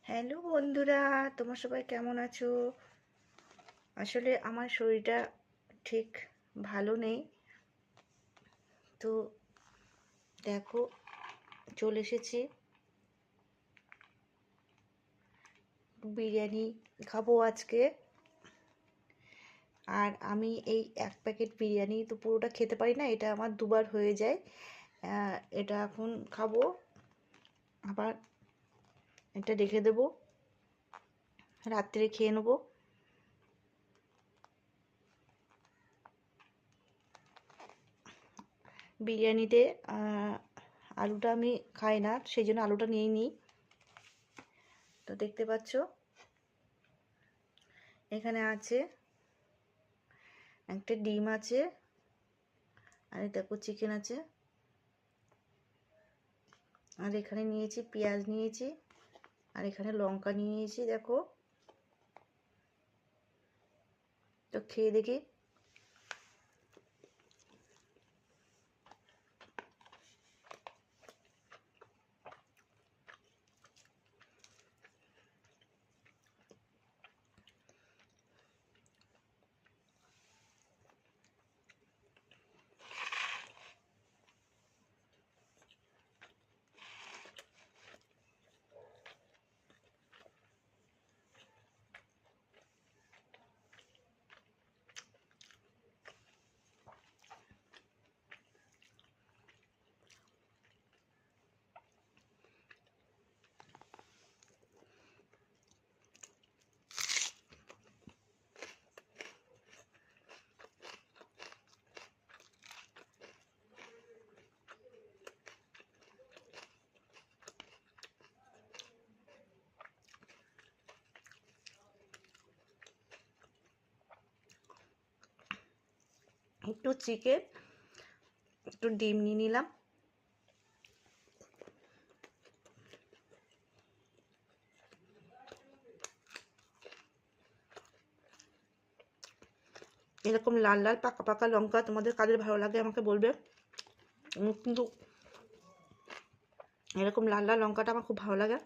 Hello বন্ধুরা, তোমরা সবাই কেমন আছো? আসলে আমার শরীরটা ঠিক ভালো নেই। তো দেখো, চলে এসেছি, বিরিয়ানি খাবো আজকে। আর আমি এই এক প্যাকেট বিরিয়ানি তো পুরোটা খেতে পারি না, এটা আমার দুবার হয়ে যায়। এটা এখন খাবো, আবার এটা রেখে দেবো, রাত্রে খেয়ে নেবো। বিরিয়ানিতে আলুটা আমি খাই না, সেই জন্য আলুটা নিয়ে নিই। তো দেখতে পাচ্ছ এখানে আছে একটা ডিম আছে, আর দেখো চিকেন আছে, আর এখানে নিয়েছি পেঁয়াজ নিয়েছি, আর এখানে লঙ্কা নিয়েছি দেখো। তো খেয়ে দেখি। একটু চিকেন, একটু ডিম নিয়ে নিলাম। এরকম লাল লাল পাকা পাকা লঙ্কা তোমাদের কাদের ভালো লাগে আমাকে বলবে। কিন্তু এরকম লাল লাল লঙ্কাটা আমার খুব ভালো লাগে।